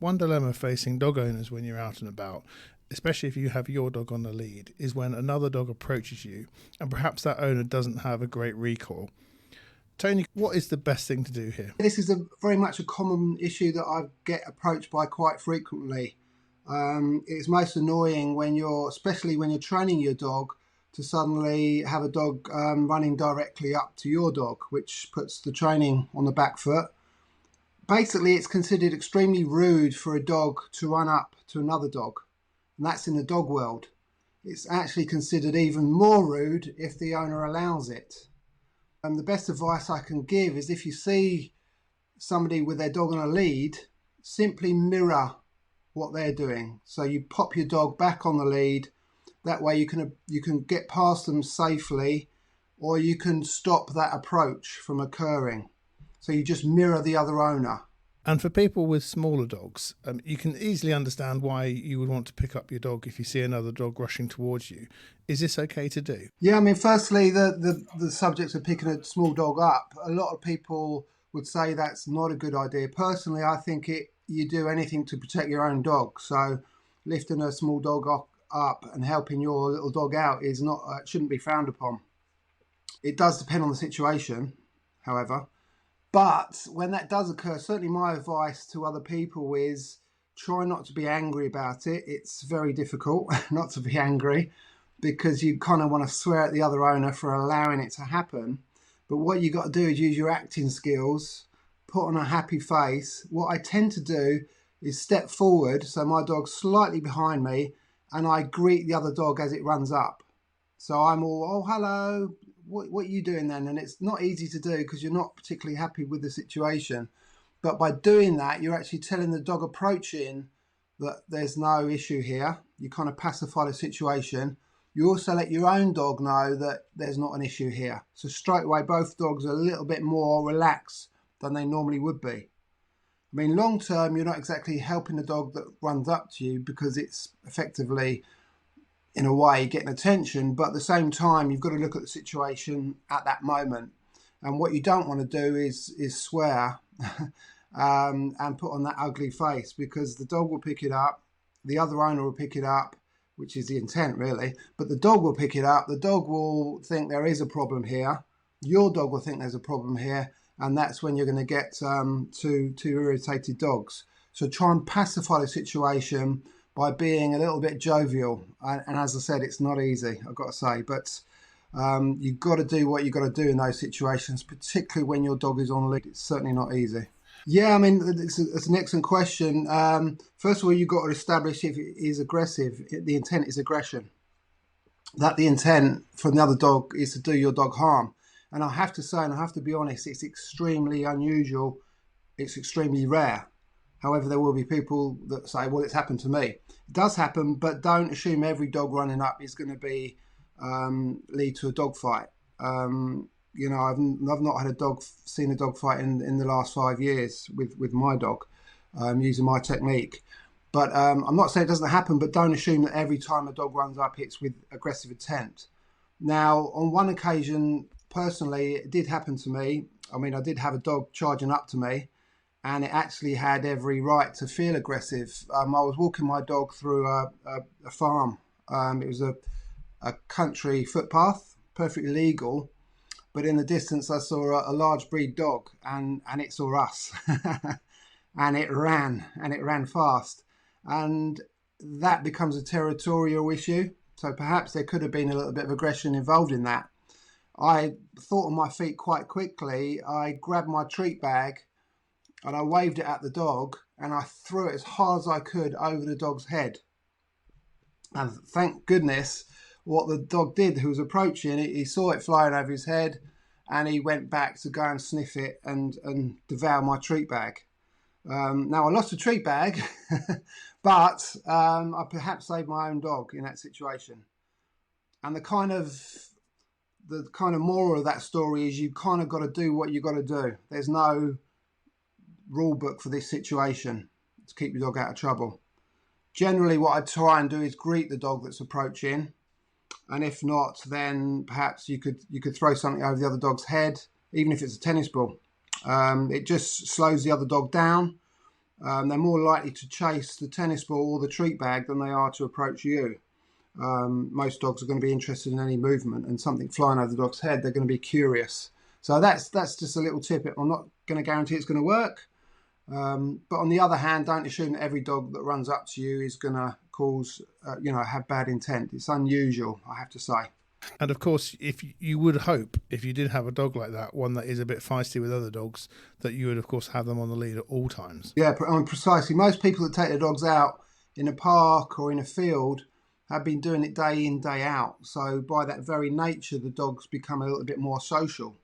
One dilemma facing dog owners when you're out and about, especially if you have your dog on the lead, is when another dog approaches you and perhaps that owner doesn't have a great recall. Tony, what is the best thing to do here? This is very much a common issue that I get approached by quite frequently. It's most annoying especially when you're training your dog, to suddenly have a dog running directly up to your dog, which puts the training on the back foot. Basically, it's considered extremely rude for a dog to run up to another dog, and that's in the dog world. It's actually considered even more rude if the owner allows it. And the best advice I can give is, if you see somebody with their dog on a lead, simply mirror what they're doing. So you pop your dog back on the lead. That way you can get past them safely, or you can stop that approach from occurring. So you just mirror the other owner. And for people with smaller dogs, you can easily understand why you would want to pick up your dog if you see another dog rushing towards you. Is this okay to do? Yeah, I mean, firstly, the subject of picking a small dog up, a lot of people would say that's not a good idea. Personally, I think you do anything to protect your own dog. So lifting a small dog up and helping your little dog out is not shouldn't be frowned upon. It does depend on the situation, however. But when that does occur, certainly my advice to other people is try not to be angry about it. It's very difficult not to be angry, because you kind of want to swear at the other owner for allowing it to happen. But what you got to do is use your acting skills, put on a happy face. What I tend to do is step forward, so my dog's slightly behind me, and I greet the other dog as it runs up. So I'm all, oh, hello, what are you doing then? And it's not easy to do because you're not particularly happy with the situation. But by doing that, you're actually telling the dog approaching that there's no issue here. You kind of pacify the situation. You also let your own dog know that there's not an issue here. So straight away, both dogs are a little bit more relaxed than they normally would be. I mean, long term, you're not exactly helping the dog that runs up to you, because it's effectively, in a way, getting attention. But at the same time, you've got to look at the situation at that moment. And what you don't want to do is swear and put on that ugly face, because the dog will pick it up, the other owner will pick it up, which is the intent really, but the dog will pick it up, the dog will think there is a problem here, your dog will think there's a problem here, and that's when you're going to get two irritated dogs. So try and pacify the situation by being a little bit jovial. And as I said, it's not easy, I've got to say, but you've got to do what you've got to do in those situations, particularly when your dog is on lead. It's certainly not easy. Yeah, I mean, it's an excellent question. First of all, you've got to establish if it is aggressive. The intent is aggression. That the intent from the other dog is to do your dog harm. And I have to say, and I have to be honest, it's extremely unusual. It's extremely rare. However, there will be people that say, well, it's happened to me. It does happen, but don't assume every dog running up is going to be lead to a dog fight. You know, I've not seen a dog fight in the last 5 years with my dog using my technique. But I'm not saying it doesn't happen, but don't assume that every time a dog runs up, it's with aggressive intent. Now, on one occasion, personally, it did happen to me. I mean, I did have a dog charging up to me, and it actually had every right to feel aggressive. I was walking my dog through a farm. It was a country footpath, perfectly legal. But in the distance, I saw a large breed dog, and it saw us, and it ran fast, and that becomes a territorial issue. So perhaps there could have been a little bit of aggression involved in that. I thought on my feet quite quickly. I grabbed my treat bag, and I waved it at the dog, and I threw it as hard as I could over the dog's head. And thank goodness, what the dog did, who was approaching it, he saw it flying over his head, and he went back to go and sniff it and devour my treat bag. Now, I lost the treat bag, but I perhaps saved my own dog in that situation. And the kind of moral of that story is you kind of got to do what you got to do. There's no rule book for this situation to keep your dog out of trouble. Generally, what I try and do is greet the dog that's approaching. And if not, then perhaps you could throw something over the other dog's head, even if it's a tennis ball. It just slows the other dog down. they're more likely to chase the tennis ball or the treat bag than they are to approach you. Most dogs are going to be interested in any movement, and something flying over the dog's head, they're going to be curious. So that's just a little tip. I'm not going to guarantee it's going to work. But on the other hand, don't assume that every dog that runs up to you is going to cause, have bad intent. It's unusual, I have to say. And of course, if you would hope, if you did have a dog like that, one that is a bit feisty with other dogs, that you would, of course, have them on the lead at all times. Yeah, precisely. Most people that take their dogs out in a park or in a field have been doing it day in, day out. So by that very nature, the dogs become a little bit more social.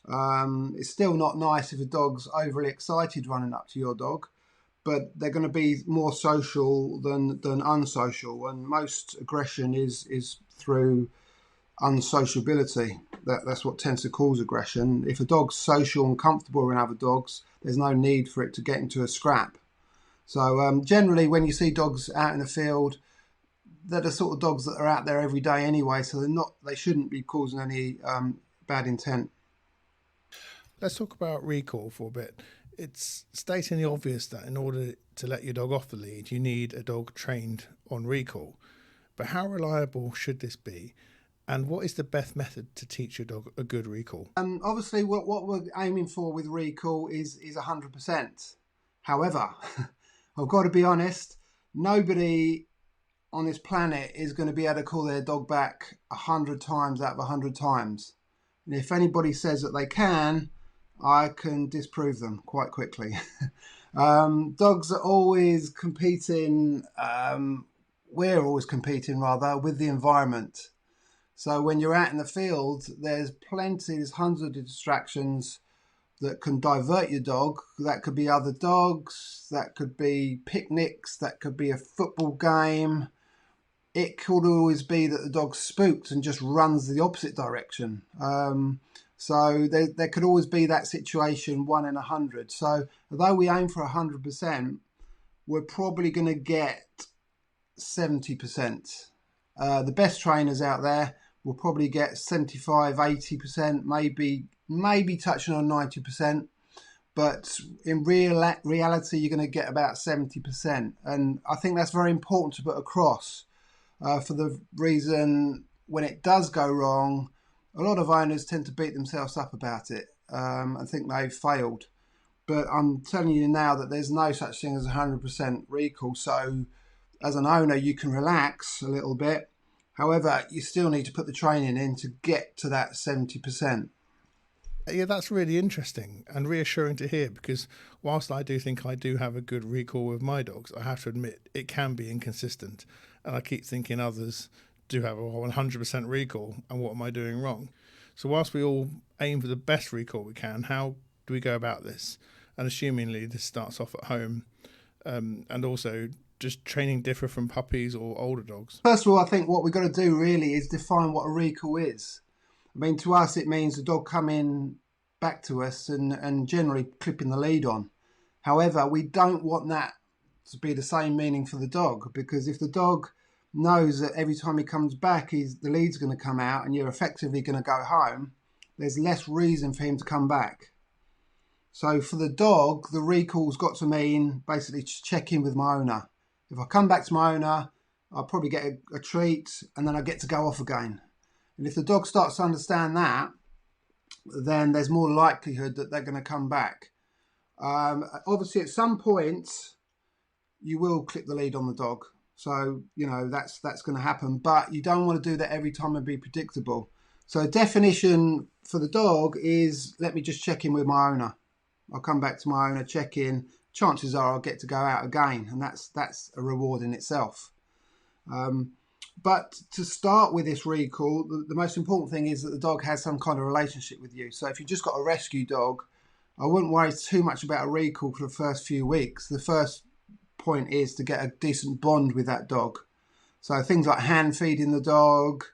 It's still not nice if a dog's overly excited running up to your dog, but they're going to be more social than unsocial. And most aggression is through unsociability. That's what tends to cause aggression. If a dog's social and comfortable around other dogs, there's no need for it to get into a scrap. So generally, when you see dogs out in the field, they're the sort of dogs that are out there every day anyway, so they shouldn't be causing any bad intent. Let's talk about recall for a bit. It's stating the obvious that in order to let your dog off the lead, you need a dog trained on recall. But how reliable should this be? And what is the best method to teach your dog a good recall? Obviously, what we're aiming for with recall is 100%. However, I've got to be honest, nobody on this planet is going to be able to call their dog back 100 times out of 100 times. And if anybody says that they can, I can disprove them quite quickly. Dogs are always competing, we're always competing rather, with the environment. So when you're out in the field, there's hundreds of distractions that can divert your dog. That could be other dogs, that could be picnics, that could be a football game. It could always be that the dog's spooked and just runs the opposite direction. So there could always be that situation 1 in 100. So although we aim for 100%, we're probably going to get 70%. The best trainers out there will probably get 75, 80%, maybe touching on 90%. But in reality, you're going to get about 70%. And I think that's very important to put across. For the reason when it does go wrong, a lot of owners tend to beat themselves up about it and think they've failed. But I'm telling you now that there's no such thing as 100% recall. So as an owner, you can relax a little bit. However, you still need to put the training in to get to that 70%. Yeah, that's really interesting and reassuring to hear, because whilst I do think I do have a good recall with my dogs, I have to admit it can be inconsistent. And I keep thinking others do have a 100% recall, and what am I doing wrong? So whilst we all aim for the best recall we can, how do we go about this? And assumingly this starts off at home, and also just training differ from puppies or older dogs? First of all, I think what we've got to do really is define what a recall is. I mean, to us, it means the dog coming back to us and generally clipping the lead on. However, we don't want that to be the same meaning for the dog, because if the dog knows that every time he comes back, the lead's going to come out and you're effectively going to go home, there's less reason for him to come back. So for the dog, the recall's got to mean basically check in with my owner. If I come back to my owner, I'll probably get a treat and then I get to go off again. And if the dog starts to understand that, then there's more likelihood that they're going to come back. Obviously, at some point, you will clip the lead on the dog. So, that's going to happen. But you don't want to do that every time and be predictable. So a definition for the dog is, let me just check in with my owner. I'll come back to my owner, check in. Chances are I'll get to go out again. And that's a reward in itself. But to start with this recall, the most important thing is that the dog has some kind of relationship with you. So if you've just got a rescue dog, I wouldn't worry too much about a recall for the first few weeks. The first point is to get a decent bond with that dog. So things like hand feeding the dog,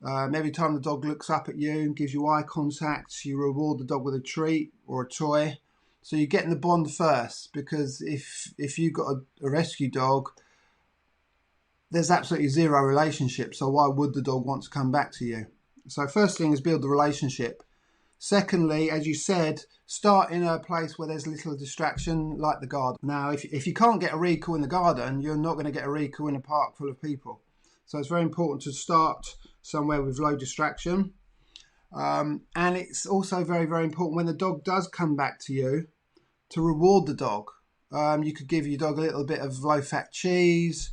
every time the dog looks up at you and gives you eye contact, you reward the dog with a treat or a toy. So you're getting the bond first, because if you've got a rescue dog, there's absolutely zero relationship. So why would the dog want to come back to you? So first thing is build the relationship. Secondly, as you said, start in a place where there's little distraction, like the garden. Now, if you can't get a recall in the garden, you're not going to get a recall in a park full of people. So it's very important to start somewhere with low distraction. And it's also very, very important when the dog does come back to you to reward the dog. You could give your dog a little bit of low-fat cheese,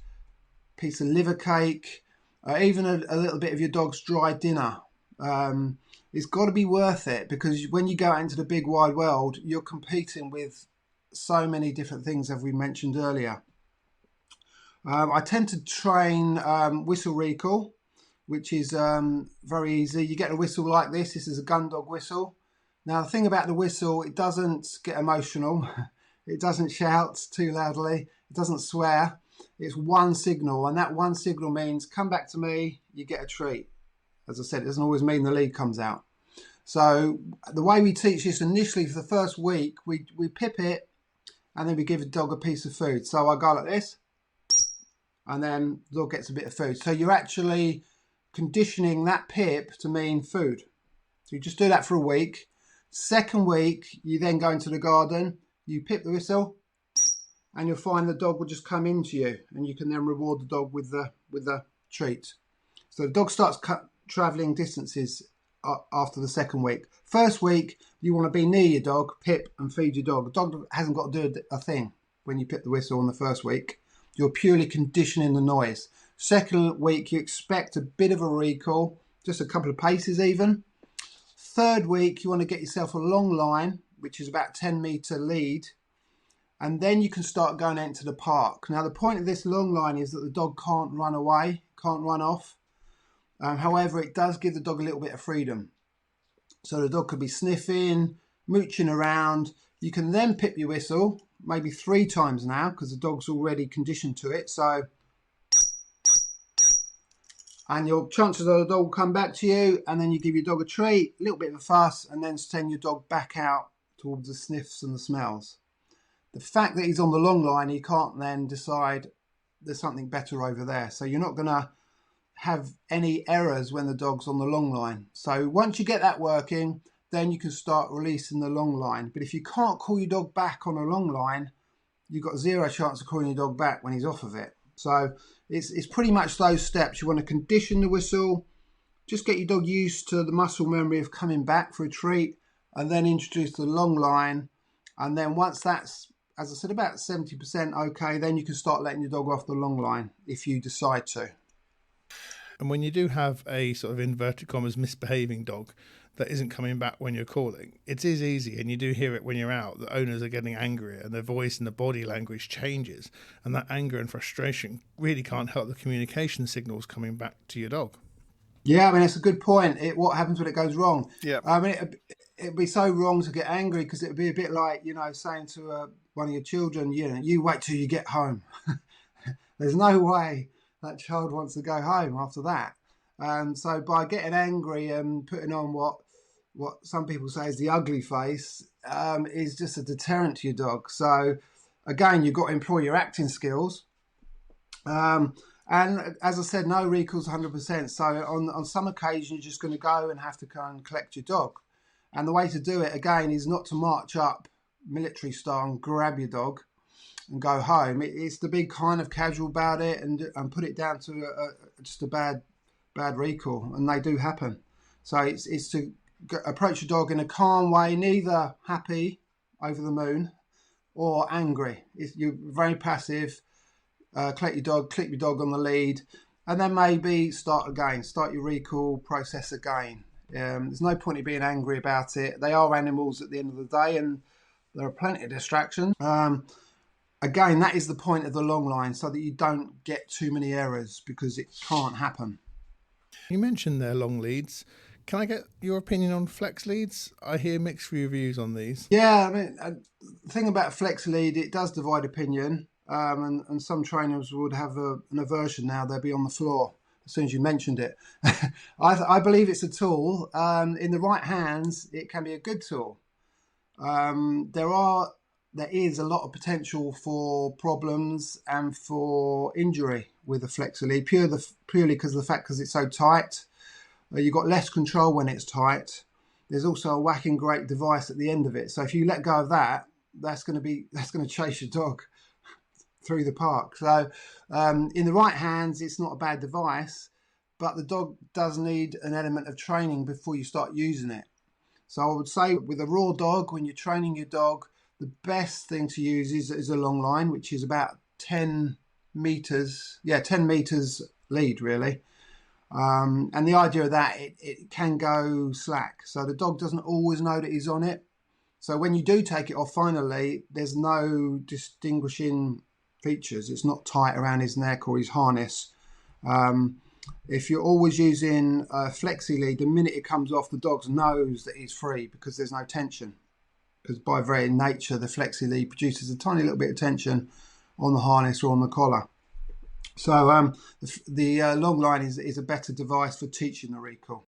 piece of liver cake, even a little bit of your dog's dry dinner. It's got to be worth it, because when you go out into the big wide world, you're competing with so many different things, as we mentioned earlier. I tend to train whistle recall, which is very easy. You get a whistle like this. This is a gun dog whistle. Now, the thing about the whistle, it doesn't get emotional. It doesn't shout too loudly. It doesn't swear. It's one signal, and that one signal means come back to me, you get a treat. As I said, it doesn't always mean the lead comes out. So the way we teach this initially for the first week, we pip it, and then we give the dog a piece of food. So I go like this, and then the dog gets a bit of food. So you're actually conditioning that pip to mean food. So you just do that for a week. Second week, you then go into the garden, you pip the whistle, and you'll find the dog will just come into you, and you can then reward the dog with the treat. So the dog starts travelling distances after the second week. First week, you want to be near your dog, pip and feed your dog. The dog hasn't got to do a thing when you pip the whistle on the first week. You're purely conditioning the noise. Second week, you expect a bit of a recall, just a couple of paces even. Third week, you want to get yourself a long line, which is about 10-metre lead, and then you can start going out into the park. Now, the point of this long line is that the dog can't run away, can't run off. However, it does give the dog a little bit of freedom. So the dog could be sniffing, mooching around. You can then pip your whistle, maybe 3 times now, because the dog's already conditioned to it. So, and your chances are the dog will come back to you, and then you give your dog a treat, a little bit of a fuss, and then send your dog back out towards the sniffs and the smells. The fact that he's on the long line, he can't then decide there's something better over there. So you're not going to have any errors when the dog's on the long line. So once you get that working, then you can start releasing the long line. But if you can't call your dog back on a long line, you've got 0 chance of calling your dog back when he's off of it. So it's pretty much those steps. You want to condition the whistle, just get your dog used to the muscle memory of coming back for a treat, and then introduce the long line. And then once that's, as I said, about 70% okay, then you can start letting your dog off the long line if you decide to. And when you do have a sort of inverted commas misbehaving dog that isn't coming back when you're calling, it is easy, and you do hear it when you're out, the owners are getting angrier and their voice and the body language changes, and that anger and frustration really can't help the communication signals coming back to your dog. Yeah, I mean, it's a good point. What happens when it goes wrong? Yeah. I mean, it'd be so wrong to get angry, because it'd be a bit like, saying to one of your children, you wait till you get home. There's no way that child wants to go home after that. So by getting angry and putting on what some people say is the ugly face, is just a deterrent to your dog. So again, you've got to employ your acting skills. And as I said, no recalls 100%. So on some occasions, you're just going to go and have to go and collect your dog. And the way to do it, again, is not to march up military style and grab your dog and go home. It's to be kind of casual about it and put it down to just a bad recall, and they do happen. So it's to approach your dog in a calm way, neither happy over the moon or angry. You're very passive. Clip your dog on the lead, and then maybe start your recall process again. There's no point in being angry about it. They are animals at the end of the day, and there are plenty of distractions. Again, that is the point of the long line, so that you don't get too many errors, because it can't happen. You mentioned their long leads. Can I get your opinion on flex leads? I hear mixed reviews on these. Yeah, I mean, the thing about flex lead, it does divide opinion. And some trainers would have an aversion now. They'll be on the floor as soon as you mentioned it. I believe it's a tool. In the right hands, it can be a good tool. There is a lot of potential for problems and for injury with a flexor lead, purely because of the fact because it's so tight. You've got less control when it's tight. there's also a whacking great device at the end of it. So if you let go of that, that's going to chase your dog through the park. So in the right hands, it's not a bad device, but the dog does need an element of training before you start using it. So I would say with a raw dog, when you're training your dog, the best thing to use is a long line, which is about 10 meters. Yeah, 10 meters lead, really. And the idea of that, it can go slack. So the dog doesn't always know that he's on it. So when you do take it off finally, there's no distinguishing features. It's not tight around his neck or his harness. If you're always using a flexi lead, the minute it comes off, the dog knows that he's free because there's no tension. Because by very nature, the flexi lead produces a tiny little bit of tension on the harness or on the collar. So the long line is a better device for teaching the recall.